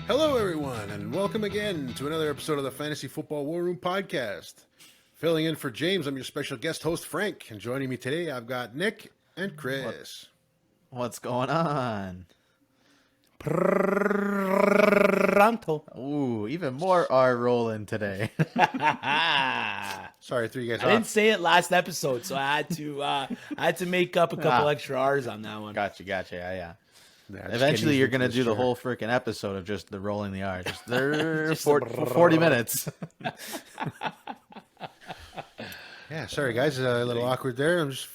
Hello, everyone, and welcome again to another episode of the Fantasy Football War Room podcast. Filling in for James, I'm your special guest host, Frank, and joining me today, I've got Nick and Chris. What's going on? Pronto. Ooh, even more R rolling today. Sorry, I threw you guys I didn't off. say it last episode, so I had to make up a couple extra R's on that one. Gotcha, yeah. Yeah, just Eventually, getting you're into going to this do the chair. whole freaking episode of just the rolling the R. Just there Just for the 40 minutes. Yeah, sorry, guys, a little awkward there. I'm just,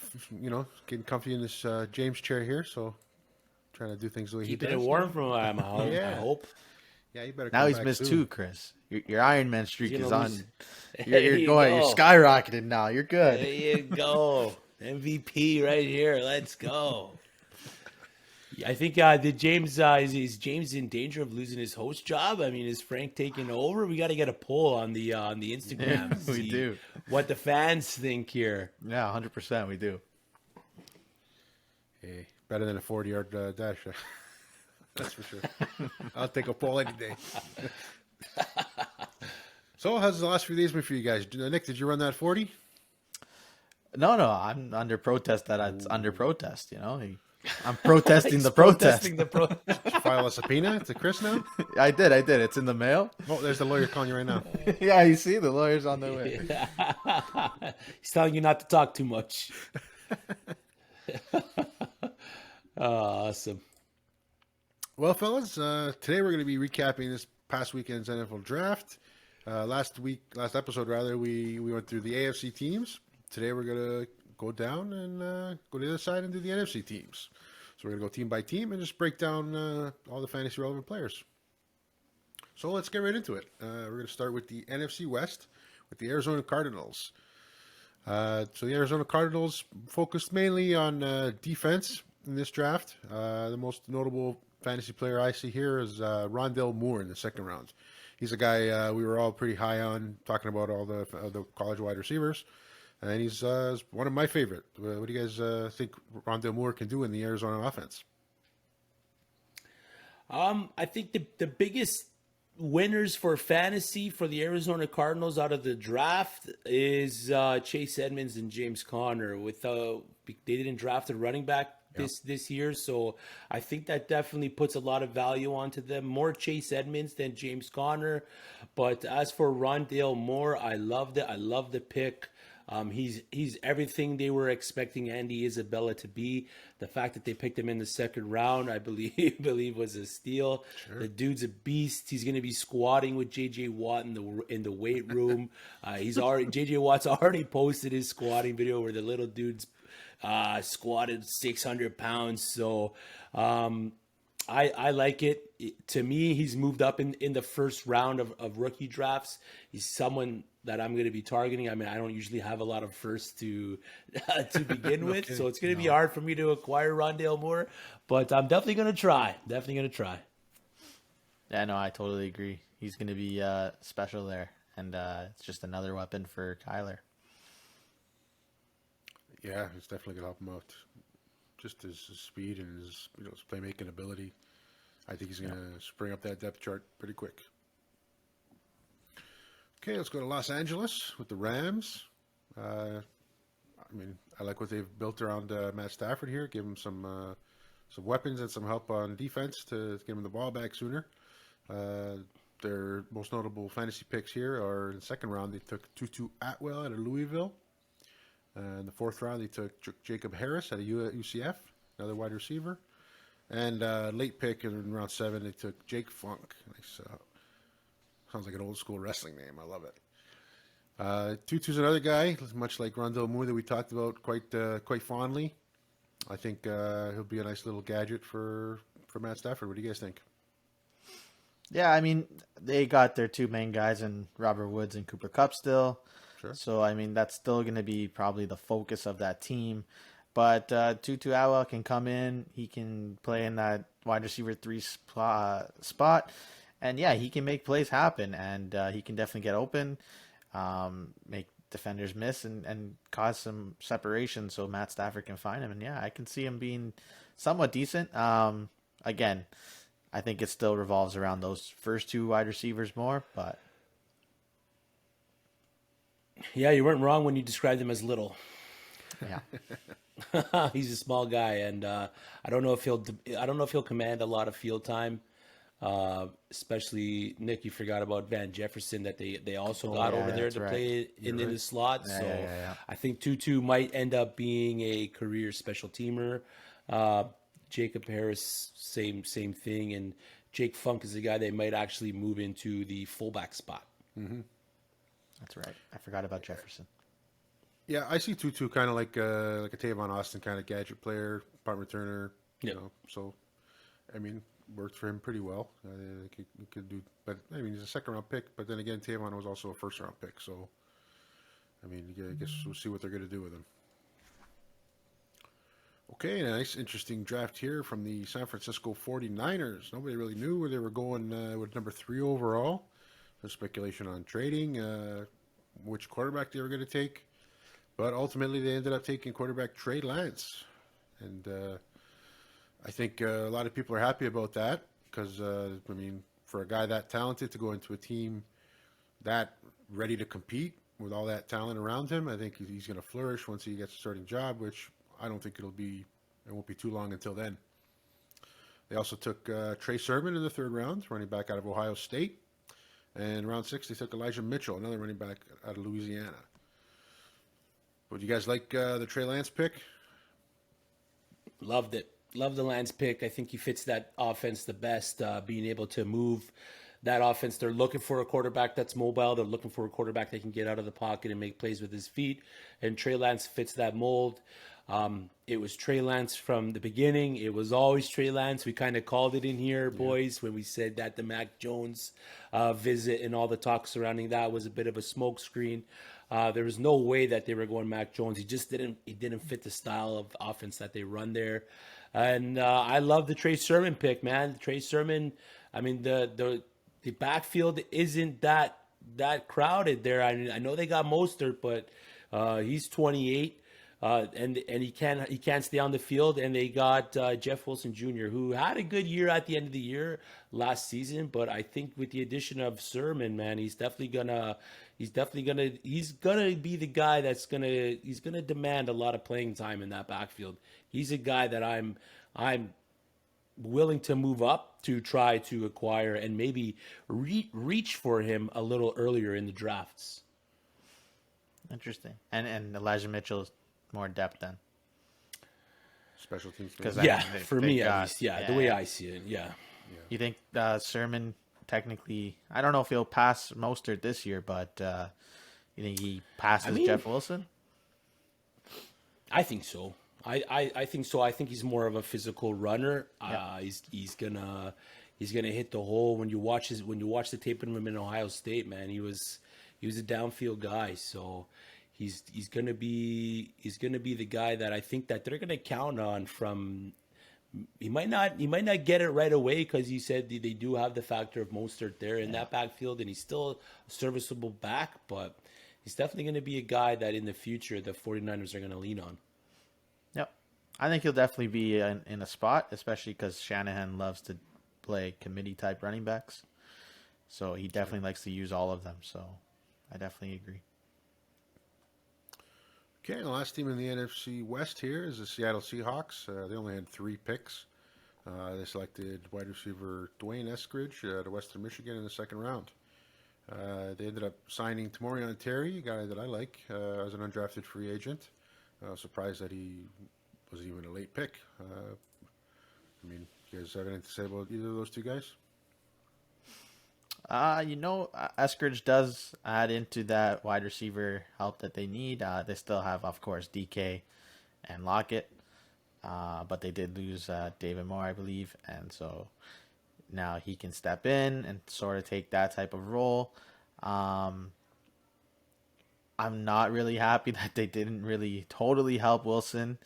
getting comfy in this James chair here, so trying to do things the way Keeping he it does. warm from I hope. Yeah, you better Now come he's back missed soon. two, Chris. Your Iron Man streak He's is gonna on. lose. You're There you going. You're go. skyrocketing now. You're good. There you go. MVP right here. Let's go. I think did James is James in danger of losing his host job? I mean, is Frank taking over? We got to get a poll on the Instagram. Yeah, we see do. what the fans think here. Yeah, 100% we do. Hey, better than a 40-yard dash. That's for sure. I'll take a poll any day. So, how's the last few days been for you guys? Nick, did you run that 40? No, I'm under protest that it's under protest, I'm protesting the protest. Protesting the File a subpoena to Chris now? I did. It's in the mail. Oh, there's the lawyer calling you right now. Yeah, you see, the lawyer's on their way. He's telling you not to talk too much. Awesome. Well, fellas, today we're going to be recapping this past weekend's NFL draft. Last episode, we went through the AFC teams. Today we're going to go down and go to the other side and do the NFC teams. So we're going to go team by team and just break down all the fantasy relevant players. So let's get right into it. We're going to start with the NFC West with the Arizona Cardinals. So the Arizona Cardinals focused mainly on defense in this draft. The most notable fantasy player I see here is Rondale Moore in the second round. He's a guy we were all pretty high on, talking about all the college wide receivers. And he's one of my favorite. What do you guys think Rondale Moore can do in the Arizona offense? I think the biggest winners for fantasy for the Arizona Cardinals out of the draft is Chase Edmonds and James Conner. They didn't draft a running back this year, so I think that definitely puts a lot of value onto them. More Chase Edmonds than James Conner, but as for Rondale Moore, I loved it. I love the pick. He's everything they were expecting Andy Isabella to be. The fact that they picked him in the second round, I believe was a steal. Sure. The dude's a beast. He's going to be squatting with JJ Watt in the weight room. JJ Watt's already posted his squatting video where the little dude's squatted 600 pounds. So I like it. To me, he's moved up in the first round of rookie drafts. He's someone that I'm going to be targeting. I mean, I don't usually have a lot of firsts to begin with, so it's going to be hard for me to acquire Rondale Moore, but I'm definitely going to try. Yeah, no, I totally agree. He's going to be special there, and it's just another weapon for Kyler. Yeah, it's definitely going to help him out. Just his speed and his playmaking ability. I think he's going to spring up that depth chart pretty quick. Okay, let's go to Los Angeles with the Rams. I like what they've built around Matt Stafford here. Give him some weapons and some help on defense to get him the ball back sooner. Their most notable fantasy picks here are in the second round, they took Tutu Atwell out of Louisville. In the fourth round, they took Jacob Harris out of UCF, another wide receiver. And late pick in round 7, they took Jake Funk. Nice. Sounds like an old school wrestling name. I love it. Tutu's another guy, much like Rondale Moore that we talked about quite fondly. I think he'll be a nice little gadget for Matt Stafford. What do you guys think? Yeah, I mean, they got their two main guys in Robert Woods and Cooper Kupp still. Sure. So, I mean, that's still going to be probably the focus of that team. But Tutu Atwell can come in. He can play in that wide receiver 3 spot. And, yeah, he can make plays happen. And he can definitely get open, make defenders miss, and cause some separation so Matt Stafford can find him. And, yeah, I can see him being somewhat decent. Again, I think it still revolves around those first two wide receivers more, but Yeah, you weren't wrong when you described him as little. yeah. He's a small guy, and I don't know if he'll command a lot of field time. Especially Nick, you forgot about Van Jefferson that they also got yeah, over there that's to right. play in the slot. Yeah, So yeah. I think Tutu might end up being a career special teamer. Uh, Jacob Harris, same thing, and Jake Funk is the guy they might actually move into the fullback spot. That's right. I forgot about Jefferson. Yeah, I see Tutu kind of like a Tavon Austin kind of gadget player, punt returner. Yep. So I mean, worked for him pretty well. He could do, but I mean, he's a second round pick. But then again, Tavon was also a first round pick. So I mean, I guess we'll see what they're going to do with him. Okay, a nice, interesting draft here from the San Francisco 49ers. Nobody really knew where they were going with number 3 overall. There's speculation on trading, which quarterback they were going to take. But ultimately, they ended up taking quarterback Trey Lance. And I think a lot of people are happy about that because, I mean, for a guy that talented to go into a team that ready to compete with all that talent around him, I think he's going to flourish once he gets a starting job, which I don't think it won't be too long until then. They also took Trey Sermon in the 3rd round, running back out of Ohio State. And round 6, they took Elijah Mitchell, another running back out of Louisiana. Would you guys like the Trey Lance pick? Loved it. Love the Lance pick. I think he fits that offense the best, being able to move that offense. They're looking for a quarterback that's mobile. They're looking for a quarterback that can get out of the pocket and make plays with his feet. And Trey Lance fits that mold. It was Trey Lance from the beginning. It was always Trey Lance. We kind of called it in here, boys, when we said that the Mac Jones visit and all the talk surrounding that was a bit of a smokescreen. There was no way that they were going Mac Jones. He didn't fit the style of offense that they run there. And I love the Trey Sermon pick, man. Trey Sermon, I mean, the backfield isn't that crowded there. I know they got Mostert, but he's 28. And he can't stay on the field, and they got Jeff Wilson Jr., who had a good year at the end of the year last season. But I think with the addition of Sermon, man, he's definitely gonna be the guy he's gonna demand a lot of playing time in that backfield. He's a guy that I'm willing to move up to try to acquire and maybe reach for him a little earlier in the drafts. Interesting. And Elijah Mitchell's more depth then. Special teams. Because For me, at least, the way I see it, yeah. You think Sermon technically, I don't know if he'll pass Mostert this year, but you think he passes Jeff Wilson? I think so. I think so. I think he's more of a physical runner. He's gonna hit the hole. When you watch the tape of him in Ohio State, man, he was a downfield guy. So he's gonna be the guy that I think that they're gonna count on. From he might not get it right away because you said they do have the factor of Mostert there in that backfield, and he's still a serviceable back, but he's definitely going to be a guy that in the future the 49ers are going to lean on. Yep. I think he'll definitely be in a spot, especially because Shanahan loves to play committee-type running backs. So he definitely likes to use all of them. So I definitely agree. Okay, the last team in the NFC West here is the Seattle Seahawks. They only had 3 picks. They selected wide receiver Dwayne Eskridge out of Western Michigan in the 2nd round. They ended up signing Tamorian Terry, a guy that I like, as an undrafted free agent. Surprised that he was even a late pick. I mean, you guys have anything to say about either of those two guys? Eskridge does add into that wide receiver help that they need. They still have, of course, DK and Lockett, but they did lose David Moore, I believe, and so now he can step in and sort of take that type of role. I'm not really happy that they didn't really totally help Wilson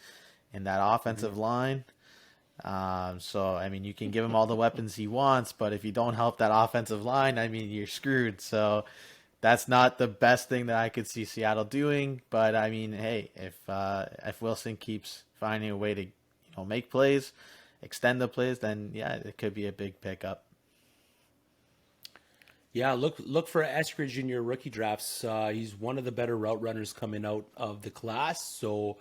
in that offensive line. So, I mean, you can give him all the weapons he wants, but if you don't help that offensive line, I mean, you're screwed. So that's not the best thing that I could see Seattle doing. But I mean, hey, if Wilson keeps finding a way to, make plays, extend the plays, then yeah, it could be a big pickup. Yeah, look for Eskridge in your rookie drafts. He's one of the better route runners coming out of the class. So,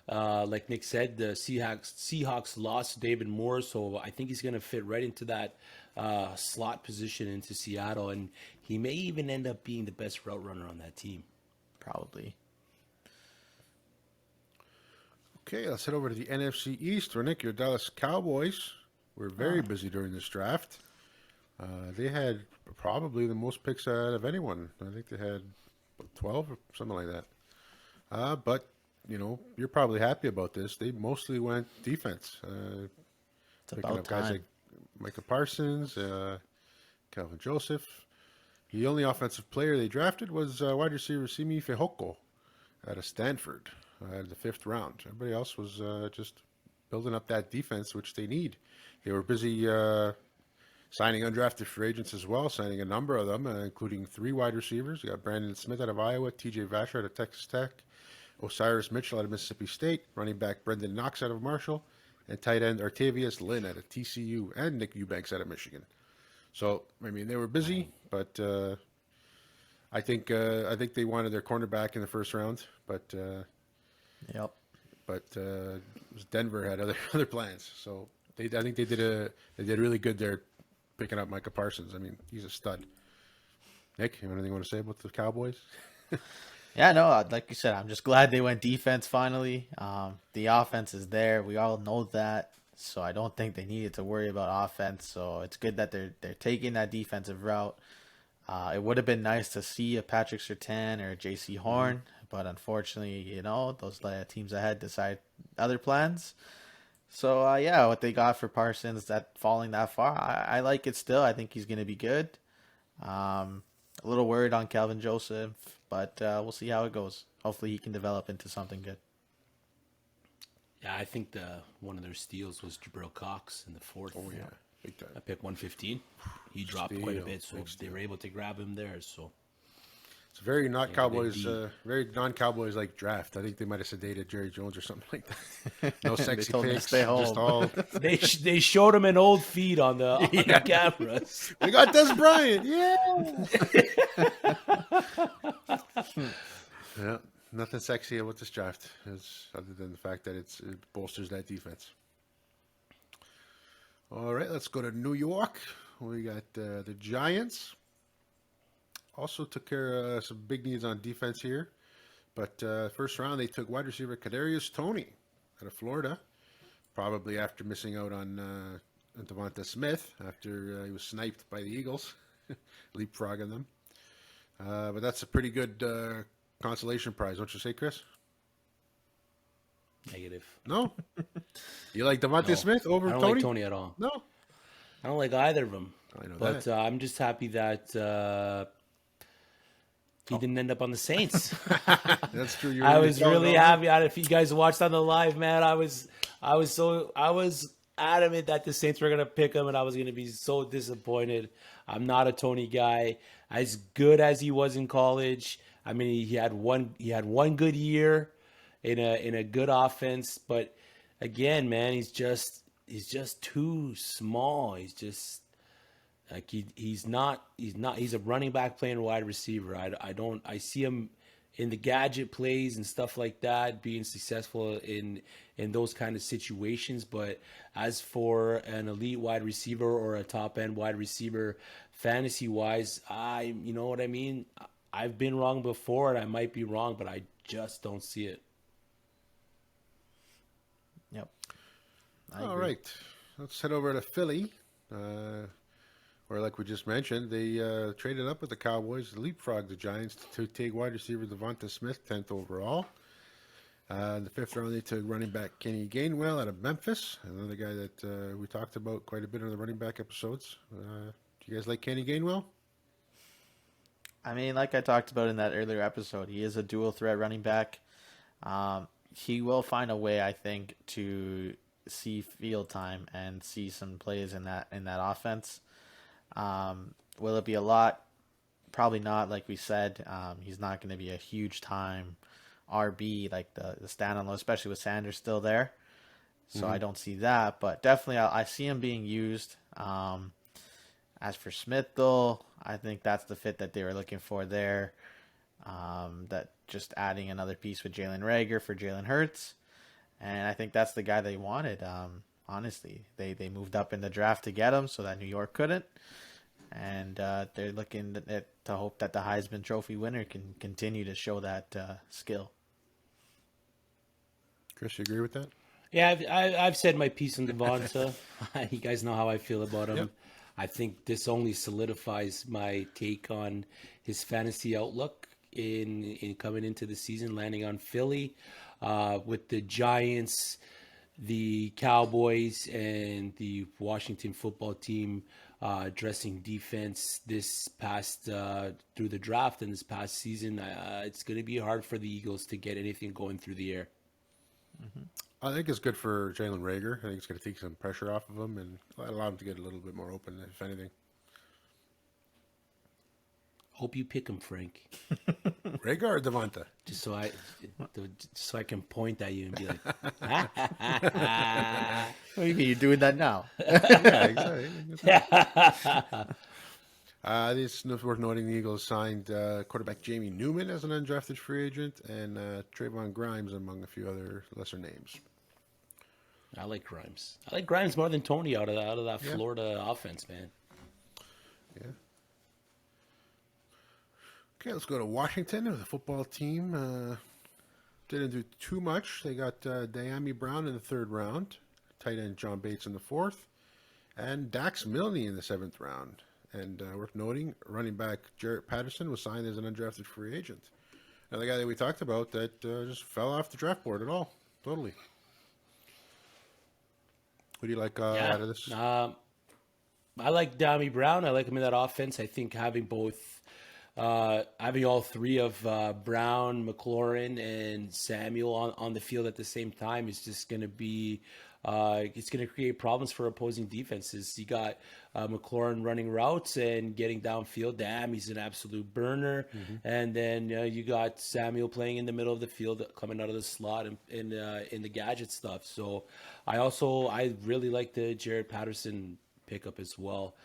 like Nick said, the Seahawks lost David Moore, so I think he's going to fit right into that slot position into Seattle, and he may even end up being the best route runner on that team. Probably. Okay, let's head over to the NFC East. For Nick, your Dallas Cowboys were very busy during this draft. They had probably the most picks out of anyone. I think they had 12 or something like that. But, you know, you're probably happy about this. They mostly went defense. It's Picking about up guys time. like Micah Parsons, Calvin Joseph. The only offensive player they drafted was wide receiver Simi Fehoko out of Stanford in the 5th round. Everybody else was just building up that defense, which they need. They were busy signing undrafted free agents as well, signing a number of them, including 3 wide receivers. You got Brandon Smith out of Iowa, TJ Vasher out of Texas Tech, Osiris Mitchell out of Mississippi State, running back Brendan Knox out of Marshall, and tight end Artavius Lynn out of TCU, and Nick Eubanks out of Michigan. So, I mean, they were busy, but I think they wanted their cornerback in the 1st round, but Yep. Denver had other plans. So I think they did really good there, picking up Micah Parsons. I mean, he's a stud. Nick, you have anything you want to say about the Cowboys? Yeah, no, like you said, I'm just glad they went defense finally. The offense is there. We all know that. So I don't think they needed to worry about offense. So it's good that they're taking that defensive route. It would have been nice to see a Patrick Surtain or a J.C. Horn, but unfortunately, you know, those teams ahead decide other plans. So yeah, what they got for Parsons, that falling that far, I like it still. I think he's going to be good. A little worried on Calvin Joseph, but we'll see how it goes. Hopefully, he can develop into something good. Yeah, I think one of their steals was Jabril Cox in the 4th. Oh, yeah. Big time. I picked 115. He dropped quite a bit, so they were able to grab him there. So It's a very not Cowboys, very non-Cowboys like draft. I think they might have sedated Jerry Jones or something like that. No sexy told him to picks, stay home. just all. they showed him an old feed on the cameras. We got Des Bryant, yeah. Nothing sexy about this draft, other than the fact that it bolsters that defense. All right, let's go to New York. We got the Giants. Also took care of some big needs on defense here. But 1st round, they took wide receiver Kadarius Toney out of Florida, probably after missing out on Davonta Smith after he was sniped by the Eagles, leapfrogging them. But that's a pretty good consolation prize, don't you say, Chris? Negative. No? You like Davonta Smith over I don't Toney? like Tony at all. No? I don't like either of them. I know But that. I'm just happy that he didn't end up on the Saints. That's true. I was really happy. If you guys watched on the live, man, I was adamant that the Saints were gonna pick him, and I was gonna be so disappointed. I'm not a Tony guy. As good as he was in college, I mean, he had one good year in a good offense, but again, man, he's just too small. He's just like he's a running back playing wide receiver. I see him in the gadget plays and stuff like that, being successful in those kind of situations. But as for an elite wide receiver or a top end wide receiver, fantasy wise, you know what I mean? I've been wrong before and I might be wrong, but I just don't see it. Yep. All right. Let's head over to Philly. Where, like we just mentioned, they traded up with the Cowboys, leapfrogged the Giants to take wide receiver Davonta Smith, 10th overall. In the 5th round, they took running back Kenny Gainwell out of Memphis, another guy that we talked about quite a bit in the running back episodes. Do you guys like Kenny Gainwell? I mean, like I talked about in that earlier episode, he is a dual threat running back. He will find a way, I think, to see field time and see some plays in that offense. Will it be a lot? Probably not. Like we said, he's not going to be a huge time RB like the standalone, especially with Sanders still there. So I don't see that, but definitely I see him being used. As for Smith, though, I think that's the fit that they were looking for there. That just adding another piece with Jalen Reagor for Jalen Hurts. And I think that's the guy they wanted. Honestly, they moved up in the draft to get him so that New York couldn't. And they're looking to hope that the Heisman Trophy winner can continue to show that skill. Chris, you agree with that? Yeah, I've said my piece on Davonta. You guys know how I feel about him. Yep. I think this only solidifies my take on his fantasy outlook in coming into the season, landing on Philly with the Giants, the Cowboys, and the Washington football team addressing defense this past through the draft and this past season. It's going to be hard for the Eagles to get anything going through the air. I think it's good for Jalen Reagor. I think it's going to take some pressure off of him and allow him to get a little bit more open, if anything. Hope you pick him, Frank. Reagor or Davonta? Just so I can point at you and be like, What do you mean? You're doing that now? Yeah, exactly. It's worth noting the Eagles signed quarterback Jamie Newman as an undrafted free agent and Trayvon Grimes among a few other lesser names. I like Grimes. I like Grimes more than Tony out of that Florida offense, man. Yeah. Okay, let's go to Washington. The football team didn't do too much. They got Diami Brown in the 3rd round, tight end John Bates in the 4th, and Dax Milne in the 7th round. And worth noting, running back Jarrett Patterson was signed as an undrafted free agent. Another guy that we talked about that just fell off the draft board at all. Totally. Who do you like out of this? I like Dami Brown. I like him in that offense. I think having all three of Brown, McLaurin, and Samuel on the field at the same time is just going to be it's going to create problems for opposing defenses. You got McLaurin running routes and getting downfield. Damn, he's an absolute burner. And then you got Samuel playing in the middle of the field, coming out of the slot and in the gadget stuff. So I really like the Jared Patterson pickup as well.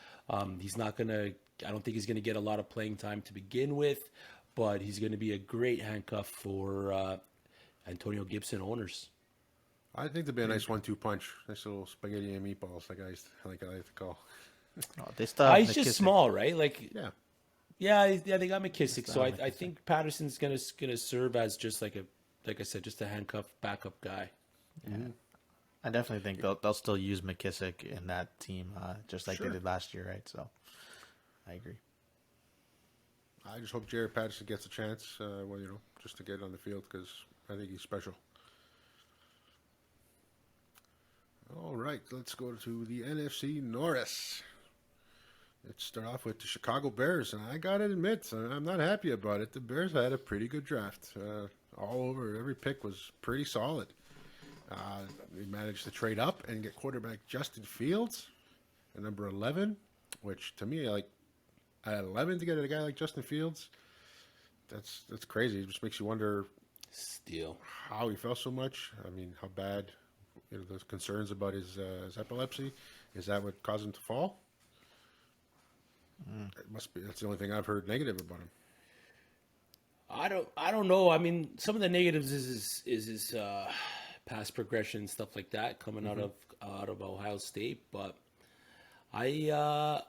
He's not going to. I don't think he's going to get a lot of playing time to begin with, but he's going to be a great handcuff for Antonio Gibson owners. I think there'd be a nice 1-2 punch. Nice little spaghetti and meatballs, like I like to call. They still have He's just McKissick. small, right? Like, Yeah. they got McKissick. So I think Patterson's gonna serve as just like I said, just a handcuff backup guy. Yeah. I definitely think they'll still use McKissick in that team, just like they did last year, right? So I agree. I just hope Jared Patterson gets a chance, just to get on the field because I think he's special. All right, let's go to the NFC North. Let's start off with the Chicago Bears, and I gotta admit, I'm not happy about it. The Bears had a pretty good draft. All over, every pick was pretty solid. They managed to trade up and get quarterback Justin Fields at number 11, which to me, like, at 11 to get a guy like Justin Fields, that's crazy. It just makes you wonder how he fell so much. I mean, how bad, those concerns about his epilepsy, is that what caused him to fall? It must be. That's the only thing I've heard negative about him. I don't know. I mean, some of the negatives is his pass progression, stuff like that, coming out of Ohio State. But I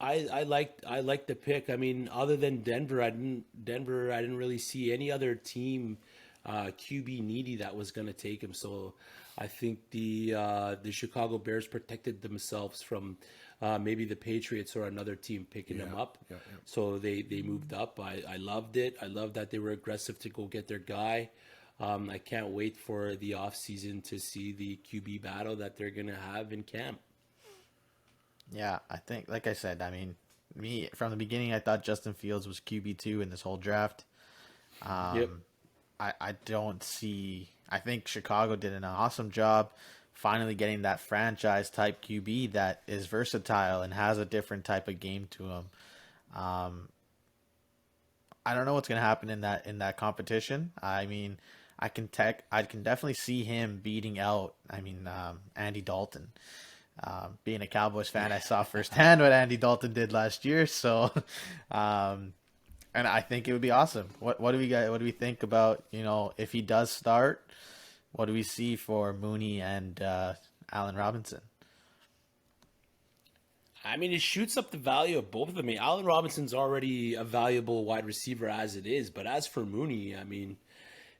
like the pick. I mean, other than Denver, I didn't really see any other team QB needy that was going to take him. So I think the Chicago Bears protected themselves from maybe the Patriots or another team picking him up. Yeah. So they moved up. I loved it. I love that they were aggressive to go get their guy. I can't wait for the offseason to see the QB battle that they're going to have in camp. Yeah, I think, like I said, I mean, me from the beginning, I thought Justin Fields was QB2 in this whole draft. Yep. I don't see. I think Chicago did an awesome job finally getting that franchise type QB that is versatile and has a different type of game to him. I don't know what's going to happen in that competition. I mean, I can definitely see him beating out. Andy Dalton. Being a Cowboys fan, I saw firsthand what Andy Dalton did last year. So, and I think it would be awesome. What do we got? What do we think about, if he does start? What do we see for Mooney and Allen Robinson? I mean, it shoots up the value of both of them. I mean, Allen Robinson's already a valuable wide receiver as it is, but as for Mooney, I mean,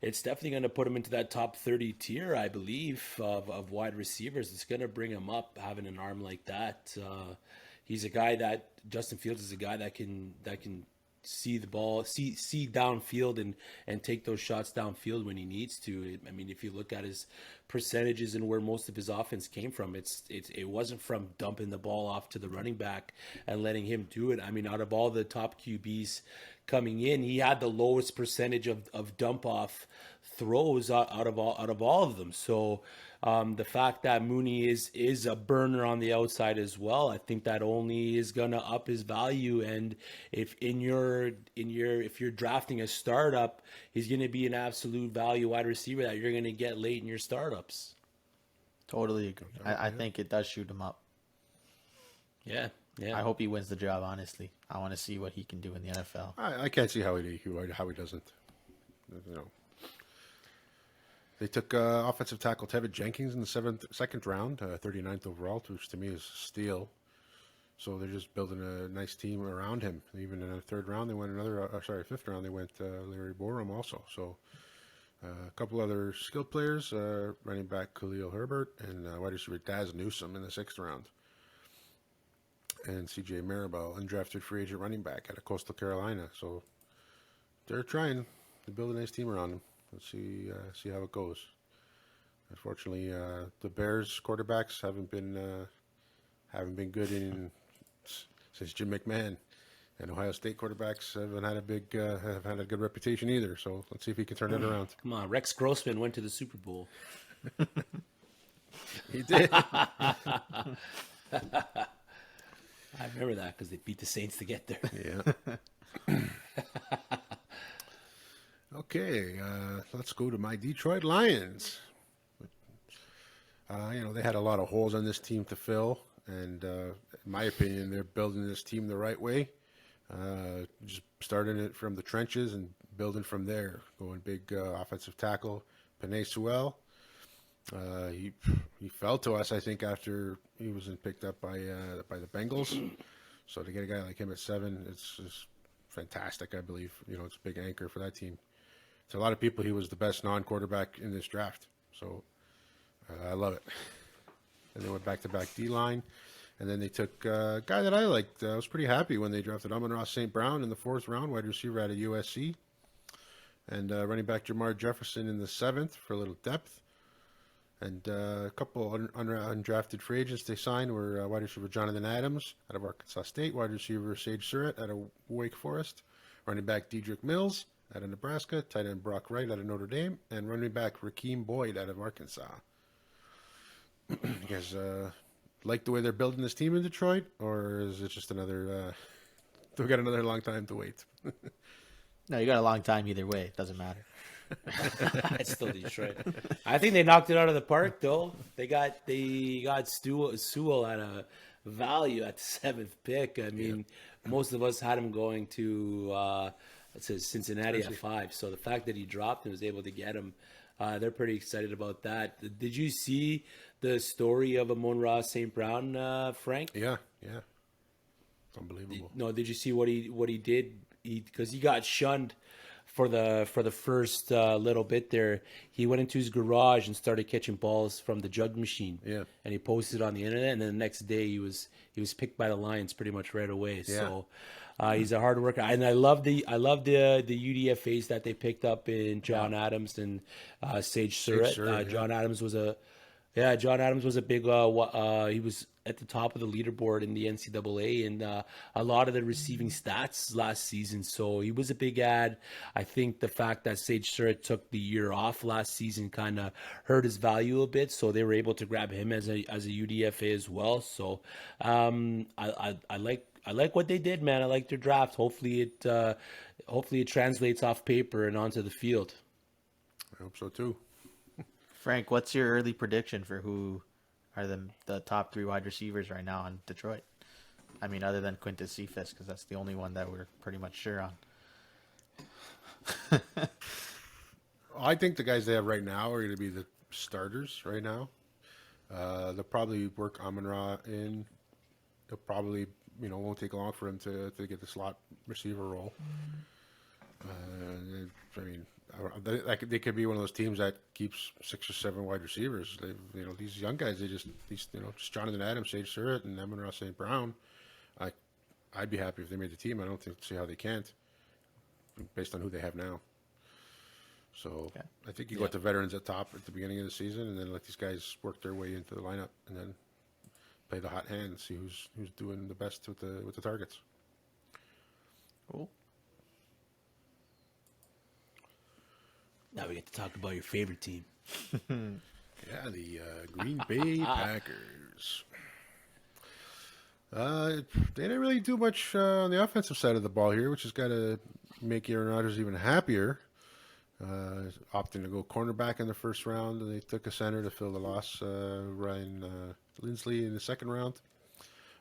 it's definitely going to put him into that top 30 tier, I believe, of wide receivers. It's going to bring him up having an arm like that. He's a guy that Justin Fields is a guy that can see the ball, see downfield and take those shots downfield when he needs to. I mean, if you look at his percentages and where most of his offense came from, it wasn't from dumping the ball off to the running back and letting him do it. I mean, out of all the top QBs coming in, he had the lowest percentage of dump off throws out of all of them. So the fact that Mooney is a burner on the outside as well, I think that only is gonna up his value. And if if you're drafting a startup, he's gonna be an absolute value wide receiver that you're gonna get late in your startups. Totally agree. I think it does shoot him up. Yeah. I hope he wins the job. Honestly, I want to see what he can do in the NFL. I can't see how he doesn't. They took offensive tackle Tevin Jenkins in the second round, 39th overall, which to me is a steal. So they're just building a nice team around him. Even in the fifth round, they went Larry Borum also. So a couple other skilled players, running back Khalil Herbert and wide receiver Daz Newsome in the 6th round. And C.J. Marable, undrafted free agent running back out of Coastal Carolina. So they're trying to build a nice team around him. Let's see how it goes. Unfortunately, the Bears quarterbacks haven't been good since Jim McMahon, and Ohio State quarterbacks haven't had a good reputation either. So let's see if he can turn it around. Come on, Rex Grossman went to the Super Bowl. He did. I remember that because they beat the Saints to get there. Yeah. Okay, let's go to my Detroit Lions. They had a lot of holes on this team to fill, and in my opinion, they're building this team the right way. Just starting it from the trenches and building from there. Going big offensive tackle, Penei Sewell. He fell to us, I think, after he wasn't picked up by the Bengals. So to get a guy like him at 7, it's just fantastic. I believe it's a big anchor for that team. To a lot of people, he was the best non-quarterback in this draft. So I love it. And they went back-to-back D-line. And then they took a guy that I liked. I was pretty happy when they drafted Amon-Ra St. Brown in the 4th round, wide receiver out of USC. And running back Jamar Jefferson in the 7th for a little depth. And a couple undrafted free agents they signed were wide receiver Jonathan Adams out of Arkansas State, wide receiver Sage Surratt out of Wake Forest, running back Dedrick Mills out of Nebraska, tight end Brock Wright out of Notre Dame, and running back Rakeem Boyd out of Arkansas. You guys like the way they're building this team in Detroit, or is it just another? We got another long time to wait. No, you got a long time either way. It doesn't matter. It's still Detroit. I think they knocked it out of the park, though. They got Sewell at a value at the 7th pick. I mean, most of us had him going to Cincinnati at 5. So the fact that he dropped and was able to get him, they're pretty excited about that. Did you see the story of Amon-Ra St. Brown, Frank? Yeah. It's unbelievable. No, did you see what he did? Because he got shunned for the first little bit there. He went into his garage and started catching balls from the jug machine. Yeah. And he posted on the internet, and then the next day he was picked by the Lions pretty much right away. Yeah. So he's a hard worker, and I love the UDFAs that they picked up in John Adams and Sage Surratt. John Adams was a big. He was at the top of the leaderboard in the NCAA and a lot of the receiving stats last season. So he was a big ad. I think the fact that Sage Surratt took the year off last season kind of hurt his value a bit. So they were able to grab him as a UDFA as well. So I like what they did, man. I like their draft. Hopefully it translates off paper and onto the field. I hope so too. Frank, what's your early prediction for who are the top 3 wide receivers right now in Detroit? I mean, other than Quintus Cephas, because that's the only one that we're pretty much sure on. I think the guys they have right now are going to be the starters right now. They'll probably work Amon-Ra in. They'll probably, won't take long for him to get the slot receiver role. I mean, they could be one of those teams that keeps 6 or 7 wide receivers. These young guys, just just Jonathan Adams, Sage Surratt, and Amon-Ra St. Brown. I'd be happy if they made the team. I don't see how they can't, based on who they have now. So okay. I think you got the veterans at top at the beginning of the season, and then let these guys work their way into the lineup, and then play the hot hand and see who's doing the best with the targets. Cool. Now we get to talk about your favorite team. Yeah, the Green Bay Packers. They didn't really do much on the offensive side of the ball here, which has got to make Aaron Rodgers even happier. Opting to go cornerback in the first round, and they took a center to fill the loss, Ryan Lindsley in the second round.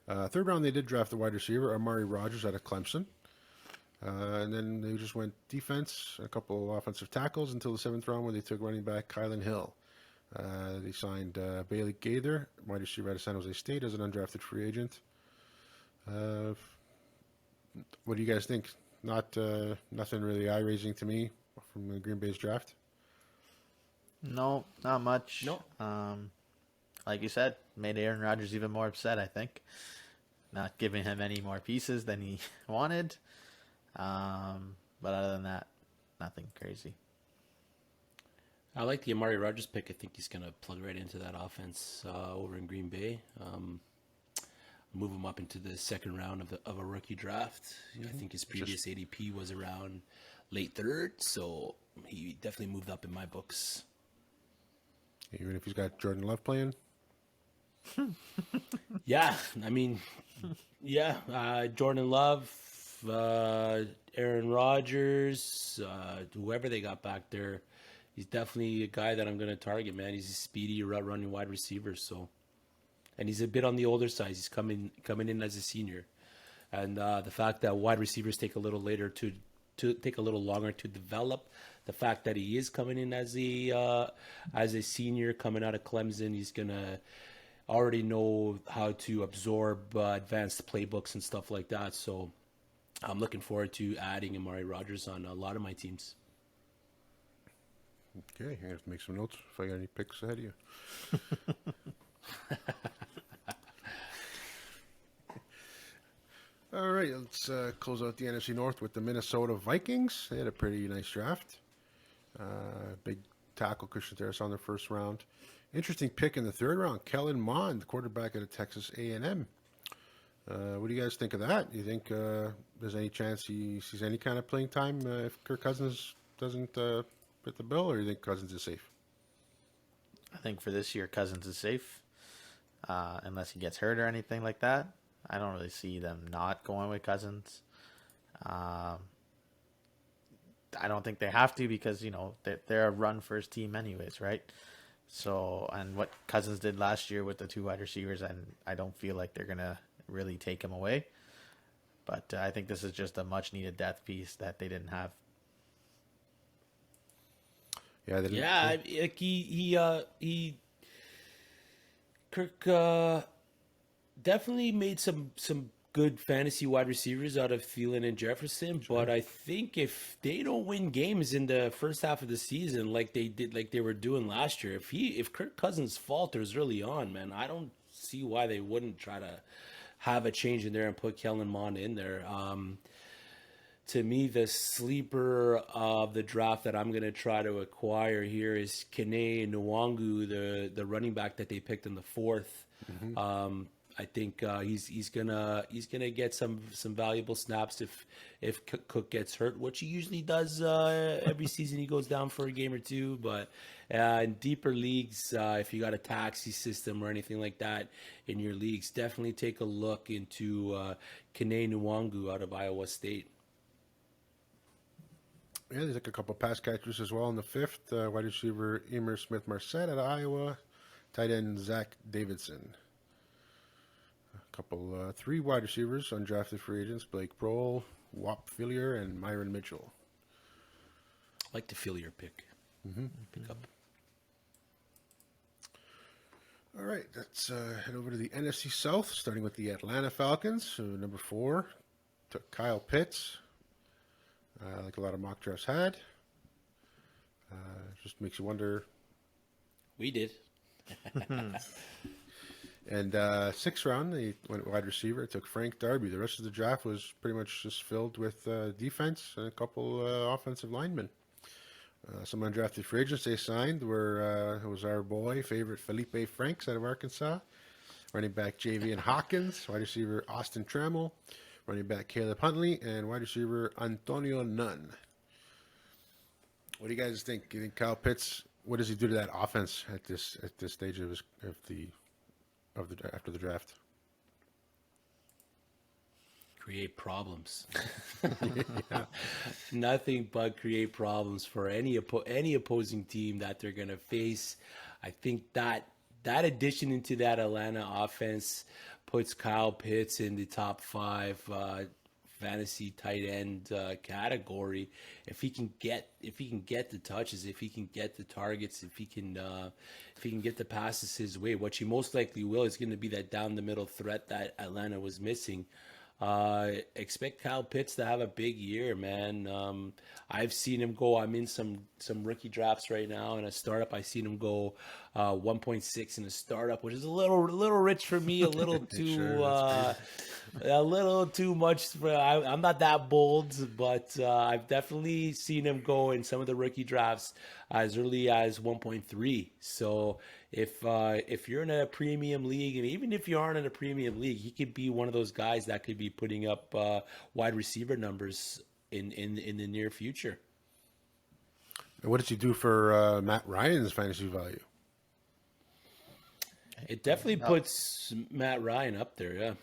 Third round, they did draft the wide receiver, Amari Rodgers out of Clemson. And then they just went defense, a couple offensive tackles until the 7th round, where they took running back Kylan Hill. They signed Bailey Gaither, wide receiver out of San Jose State, as an undrafted free agent. What do you guys think? Nothing really eye-raising to me from the Green Bay's draft. No, not much. No. Like you said, made Aaron Rodgers even more upset, I think. Not giving him any more pieces than he wanted. But other than that, nothing crazy. I like the Amari Rodgers pick. I think he's going to plug right into that offense over in Green Bay. Move him up into the second round of a rookie draft. I think his previous ADP was around late 3rd, so he definitely moved up in my books. Even if he's got Jordan Love playing? Yeah, I mean, Jordan Love, Aaron Rodgers, whoever they got back there, he's definitely a guy that I'm going to target, man. He's a speedy, route-running wide receiver, and he's a bit on the older side. He's coming in as a senior, and the fact that wide receivers take a little later to take a little longer to develop. The fact that he is coming in as a senior coming out of Clemson, he's gonna already know how to absorb advanced playbooks and stuff like that. So I'm looking forward to adding Amari Rodgers on a lot of my teams. Okay, I have to make some notes if I got any picks ahead of you. All right, let's close out the NFC North with the Minnesota Vikings. They had a pretty nice draft. Big tackle Christian Harris on their first round. Interesting pick in the 3rd round, Kellen Mond, quarterback out of Texas A&M. What do you guys think of that? Do you think there's any chance he sees any kind of playing time if Kirk Cousins doesn't fit the bill, or do you think Cousins is safe? I think for this year, Cousins is safe, unless he gets hurt or anything like that. I don't really see them not going with Cousins. I don't think they have to because, they're a run-first team anyways, right? So, and what Cousins did last year with the 2 wide receivers, and I don't feel like they're going to really take him away. But I think this is just a much-needed depth piece that they didn't have. Yeah, they didn't. Yeah, Kirk definitely made some good fantasy wide receivers out of Thielen and Jefferson, but I think if they don't win games in the first half of the season like they were doing last year, if Kirk Cousins falters early on, man, I don't see why they wouldn't try to have a change in there and put Kellen Mond in there. To me, the sleeper of the draft that I'm going to try to acquire here is Kene Nwangu, the running back that they picked in the 4th. Mm-hmm. I think he's gonna get some valuable snaps if Cook gets hurt, which he usually does every season. He goes down for a game or 2, but in deeper leagues, if you got a taxi system or anything like that in your leagues, definitely take a look into Kene Nwangu out of Iowa State. Yeah, there's like a couple pass catchers as well in the fifth. Wide receiver Emer Smith-Marset out of Iowa. Tight end Zach Davidson. A couple, three wide receivers, undrafted free agents: Blake Prohl, Wap Fillier, and Myron Mitchell. I like to feel your pick. Pick up. All right, let's head over to the NFC South, starting with the Atlanta Falcons. So number 4 took Kyle Pitts, like a lot of mock drafts had. Just makes you wonder. We did. And sixth round, they went wide receiver. It took Frank Darby. The rest of the draft was pretty much just filled with defense and a couple offensive linemen. Some undrafted free agents they signed were it was our boy favorite Felipe Franks out of Arkansas, running back Javian Hawkins, wide receiver Austin Trammell, running back Caleb Huntley, and wide receiver Antonio Nunn. What do you guys think? You think Kyle Pitts? What does he do to that offense at this stage of after the draft? Create problems. Nothing but create problems for any opposing team that they're going to face. I think that addition into that Atlanta offense puts Kyle Pitts in the top 5 fantasy tight end category. If he can get the touches, if he can get the targets, if he can get the passes his way, what he most likely will is going to be that down the middle threat that Atlanta was missing. Expect Kyle Pitts to have a big year, man. I've seen him go. I'm in some rookie drafts right now. In a startup, I've seen him go 1.6 in a startup, which is a little rich for me. A little too Sure, a little too much. I'm not that bold, but I've definitely seen him go in some of the rookie drafts as early as 1.3. So if you're in a premium league, and even if you aren't in a premium league, he could be one of those guys that could be putting up wide receiver numbers in the near future. And what does he do for Matt Ryan's fantasy value? It definitely puts Matt Ryan up there, yeah.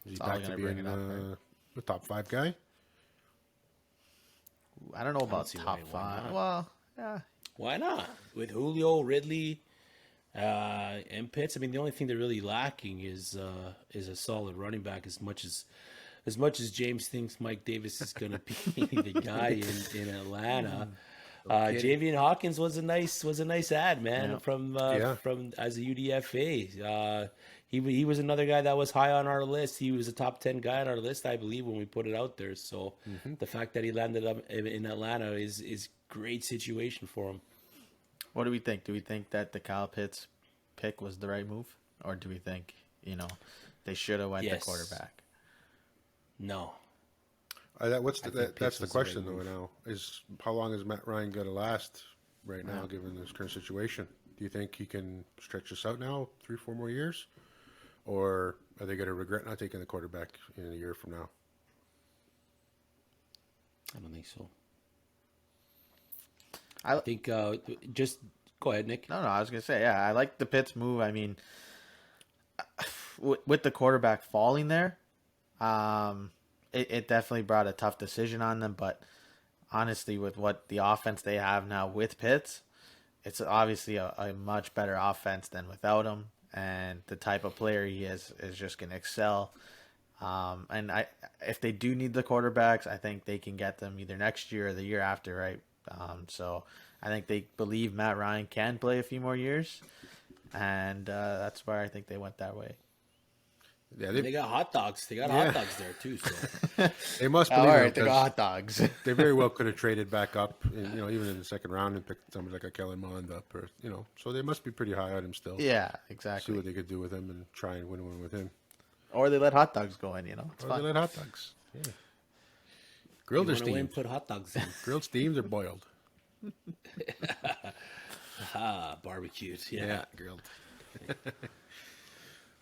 Is he back to being the top 5 guy? I don't know about see top why 5. not. Well, yeah. Why not? With Julio, Ridley, and Pitts, I mean, the only thing they're really lacking is a solid running back. As much as James thinks Mike Davis is going to be the guy in Atlanta, Javian Hawkins was a nice ad, man, from as a UDFA. He was another guy that was high on our list. He was a top 10 guy on our list, I believe, when we put it out there. So the fact that he landed up in Atlanta is great situation for him. What do we think? Do we think that the Kyle Pitts pick was the right move, or do we think they should have went the quarterback? No. That's the question though now is how long is Matt Ryan going to last right now given this current situation? Do you think he can stretch this out now 3-4 more years, or are they going to regret not taking the quarterback in a year from now? I don't think so. I think just go ahead, Nick. No, I was going to say, yeah, I like the Pitts move. I mean, with the quarterback falling there, it definitely brought a tough decision on them. But honestly, with what the offense they have now with Pitts, it's obviously a much better offense than without him. And the type of player he is just going to excel. And if they do need the quarterbacks, I think they can get them either next year or the year after, right? So I think they believe Matt Ryan can play a few more years, and that's why I think they went that way. Yeah, they got hot dogs. They got hot dogs there too. So they must believe all right, they got hot dogs. They very well could have traded back up, even in the second round and picked somebody like a Kellen Mond up, or so they must be pretty high on him still. Yeah, exactly. See what they could do with him and try and win one with him. Or they let hot dogs go in, It's or fun. they let hot dogs. Yeah. Grilled or steamed? Put hot dogs in. Grilled, steamed, or boiled? Barbecued. Yeah, grilled.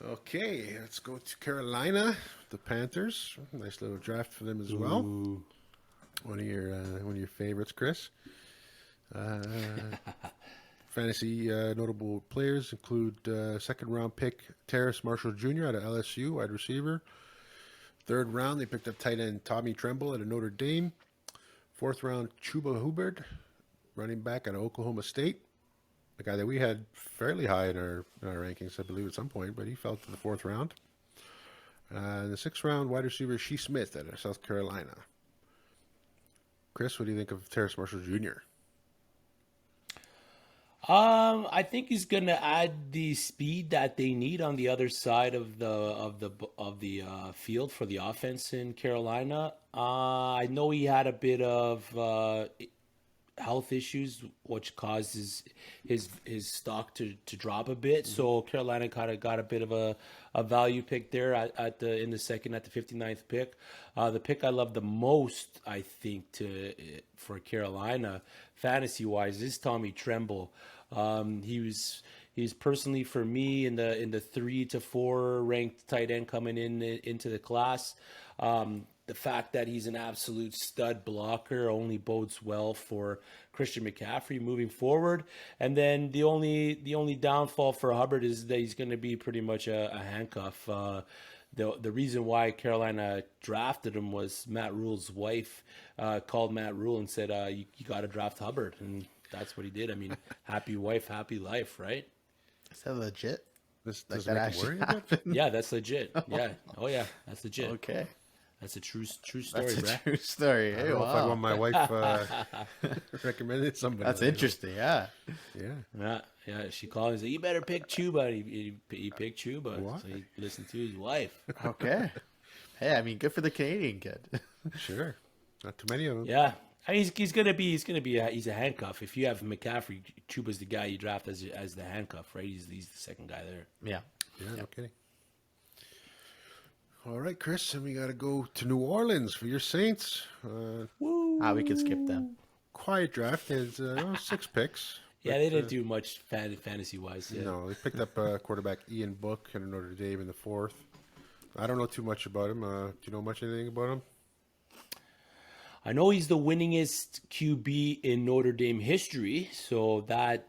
Okay, let's go to Carolina. The Panthers. Nice little draft for them as well. One of your favorites, Chris. Fantasy notable players include second round pick Terrace Marshall Jr. out of LSU, wide receiver. Third round, they picked up tight end Tommy Tremble out of Notre Dame. Fourth round, Chuba Hubbard, running back out of Oklahoma State. A guy that we had fairly high in our rankings, I believe, at some point, but he fell to the fourth round. In the sixth round, wide receiver Shee Smith out of South Carolina. Chris, what do you think of Terrace Marshall Jr.? I think he's gonna add the speed that they need on the other side of the field for the offense in Carolina. I know he had a bit of health issues, which causes his stock to drop a bit. So Carolina kind of got a bit of a value pick there in the second at the 59th pick. The pick I love the most, I think, for Carolina fantasy wise is Tommy Tremble. He's personally for me in the 3 to 4 ranked tight end coming into the class. The fact that he's an absolute stud blocker only bodes well for Christian McCaffrey moving forward. And then the only downfall for Hubbard is that he's going to be pretty much a handcuff. The reason why Carolina drafted him was Matt Rule's wife called Matt Rule and said, you got to draft Hubbard. And that's what he did. I mean, happy wife, happy life, right? Is that legit? This Like doesn't that make you actually worry about it? happened? Yeah, that's legit. Yeah. Oh, yeah, that's legit. Okay. That's a true story, That's a bruh. true story. I Hey, don't know if I wow. want my wife recommended somebody. That's like interesting. Yeah. that. Yeah. She called and said, "You better pick Chuba." He picked Chuba, Why? so he listened to his wife. Okay. Hey, I mean, good for the Canadian kid. Yeah, sure. Not too many of them. Yeah, I mean, he's a handcuff. If you have McCaffrey, Chuba's the guy you draft as the handcuff, right? He's the second guy there. Yeah. Yeah, no kidding. All right, Chris, and we got to go to New Orleans for your Saints. We could skip them. Quiet draft. There's 6 picks. Yeah, they didn't do much fantasy wise. Yeah. No, they picked up quarterback Ian Book out of Notre Dame in the 4th. I don't know too much about him. Do you know anything about him? I know he's the winningest QB in Notre Dame history, so that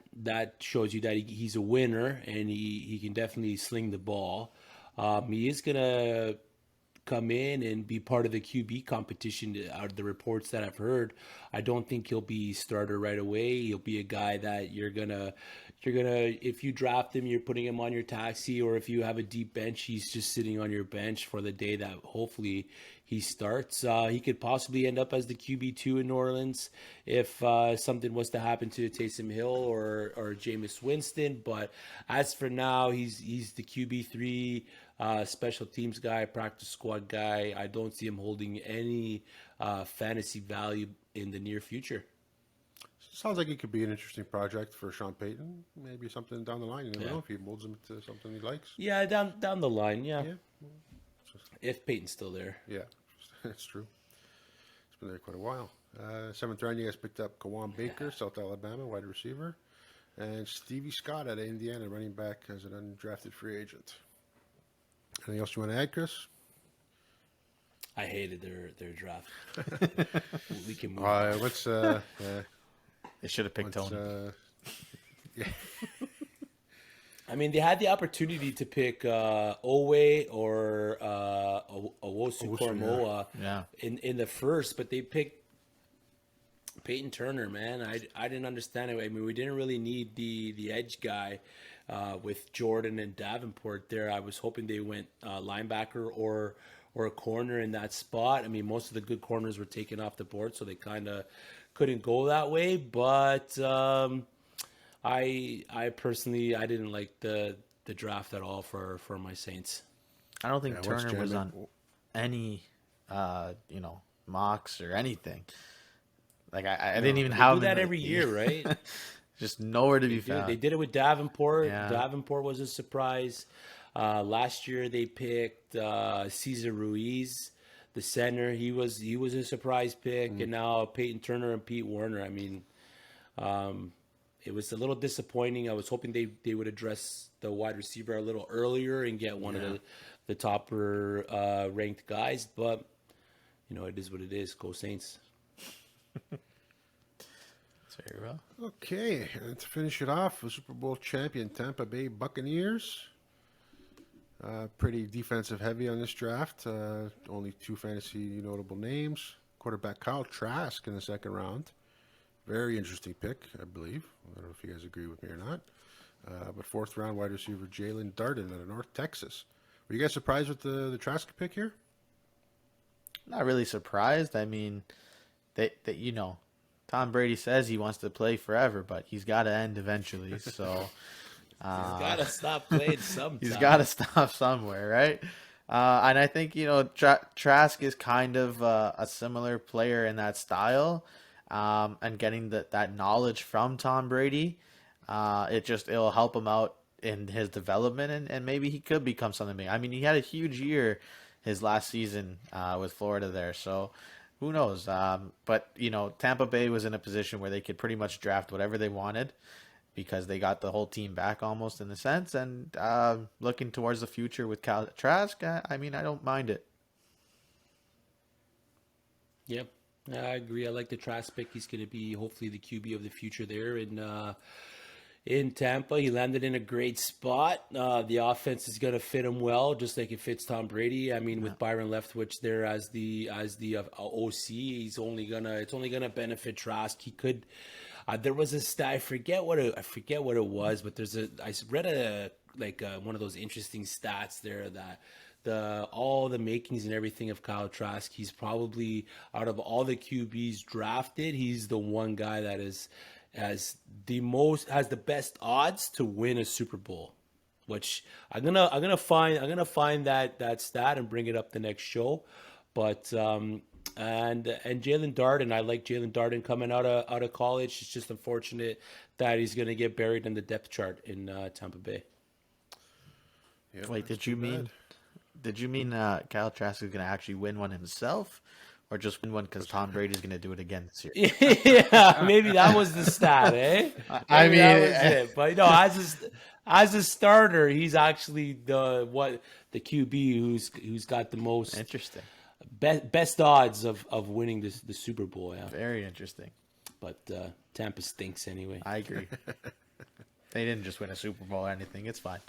shows you that he's a winner and he can definitely sling the ball. He is gonna come in and be part of the QB competition. Out of the reports that I've heard, I don't think he'll be starter right away. He'll be a guy that you're gonna if you draft him, you're putting him on your taxi, or if you have a deep bench, he's just sitting on your bench for the day that hopefully he starts. He could possibly end up as the QB2 in New Orleans if something was to happen to Taysom Hill or Jameis Winston. But as for now, he's the QB3, special teams guy, practice squad guy. I don't see him holding any fantasy value in the near future. Sounds like it could be an interesting project for Sean Payton. Maybe something down the line. You never Yeah. know if he molds him to something he likes. Yeah, down the line, yeah. Yeah, If Peyton's still there. yeah, that's true. It's been there quite a while. 7th round, you guys picked up Kawan Baker, South Alabama, wide receiver, and Stevie Scott out of Indiana, running back as an undrafted free agent. Anything else you want to add, Chris? I hated their draft. We can move on. What's They should have picked Tony. I mean, they had the opportunity to pick Owe or Owosu Koromoa Yeah. in the first, but they picked Peyton Turner, man. I didn't understand it. I mean, we didn't really need the edge guy with Jordan and Davenport there. I was hoping they went linebacker or a corner in that spot. I mean, most of the good corners were taken off the board, so they kind of couldn't go that way. But I personally didn't like the draft at all for my Saints. I don't think Yeah, what's Turner was on jamming? any, mocks or anything. Like I didn't even They have do that him, every year, right? Just nowhere to be Dude, found. they did it with Davenport. Yeah. Davenport was a surprise. Last year they picked Cesar Ruiz, the center. He was a surprise pick, and now Peyton Turner and Pete Werner. I mean, it was a little disappointing. I was hoping they would address the wide receiver a little earlier and get one of the topper ranked guys, but it is what it is. Go Saints. Very well. Okay, and to finish it off, the Super Bowl champion Tampa Bay Buccaneers. Pretty defensive heavy on this draft. Only 2 fantasy notable names. quarterback Kyle Trask in the second round. Very interesting pick, I believe. I don't know if you guys agree with me or not. But fourth round wide receiver Jalen Darden out of North Texas. Were you guys surprised with the Trask pick here? Not really surprised. I mean, Tom Brady says he wants to play forever, but he's got to end eventually. So He's got to stop playing sometime. he's got to stop somewhere, right? And I think, Trask is kind of a similar player in that style, and getting that knowledge from Tom Brady. It'll help him out in his development, and maybe he could become something big. I mean, he had a huge year his last season with Florida there, so who knows? But Tampa Bay was in a position where they could pretty much draft whatever they wanted because they got the whole team back almost in a sense. And looking towards the future with Kyle Trask, I mean, I don't mind it. Yep, I agree. I like the Trask pick. He's going to be hopefully the QB of the future there in Tampa. He landed in a great spot. The offense is going to fit him well, just like it fits Tom Brady. I mean, with Byron Leftwich there as the OC, it's only gonna benefit Trask. He could. There was a stat. I forget what it was, but I read one of those interesting stats there that all the makings and everything of Kyle Trask, he's probably, out of all the QBs drafted, he's the one guy that has the best odds to win a Super Bowl, which I'm gonna find that stat and bring it up the next show. But and Jalen Darden, I like Jalen Darden coming out of college. It's just unfortunate that he's gonna get buried in the depth chart in Tampa Bay. Yeah, Wait, did you mean Kyle Trask is gonna actually win one himself? Or just win one because Tom Brady's going to do it again this year? Yeah, maybe that was the stat, eh? I mean, that was it. But as a starter, he's actually the QB who's got the most interesting, best odds of winning the Super Bowl. Yeah, very interesting. But Tampa stinks anyway. I agree. They didn't just win a Super Bowl or anything. It's fine.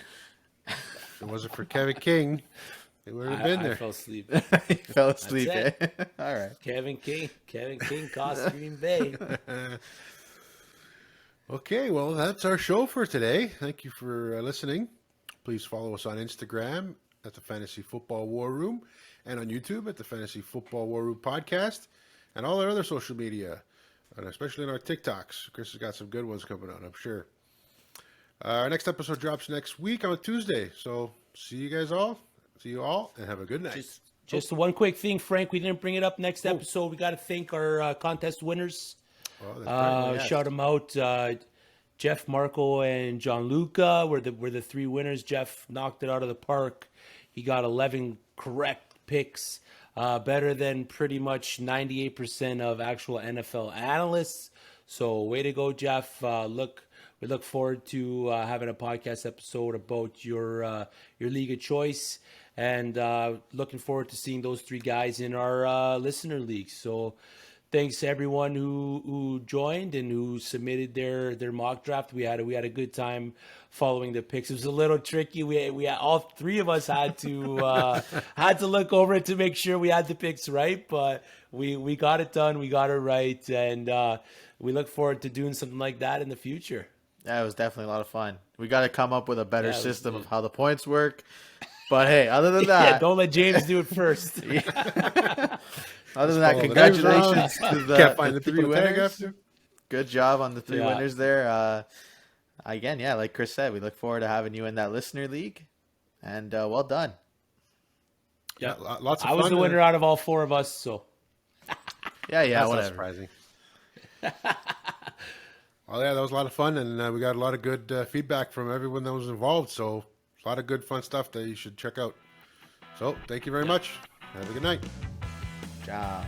If it wasn't for Kevin King, they would have been there. I fell asleep. He fell asleep, eh? All right. Kevin King cost Green Bay. Okay, well, that's our show for today. Thank you for listening. Please follow us on Instagram at the Fantasy Football War Room and on YouTube at the Fantasy Football War Room Podcast and all our other social media, and especially in our TikToks. Chris has got some good ones coming out, I'm sure. Our next episode drops next week on Tuesday. So see you all, and have a good night. Just one quick thing, Frank. We didn't bring it up next episode. We got to thank our contest winners. Shout them out. Jeff, Marco, and Gianluca were the three winners. Jeff knocked it out of the park. He got 11 correct picks, better than pretty much 98% of actual NFL analysts. So way to go, Jeff. We look forward to having a podcast episode about your league of choice, and looking forward to seeing those three guys in our listener league. So thanks to everyone who joined and who submitted their mock draft. We had a good time following the picks. It was a little tricky. We all three of us had to look over it to make sure we had the picks right, but we got it done. We got it right, and we look forward to doing something like that in the future. Yeah, it was definitely a lot of fun. We got to come up with a better system of how the points work. But hey, other than that, don't let James do it first. Other than that, congratulations to the three winners. Good job on the three winners there. Again, like Chris said, we look forward to having you in that listener league, and well done. Yeah, lots of fun. I was the winner out of all four of us, so yeah, that's whatever. Not surprising. Oh yeah, that was a lot of fun, and we got a lot of good feedback from everyone that was involved. So a lot of good fun stuff that you should check out. So thank you very much. Have a good night. Ciao.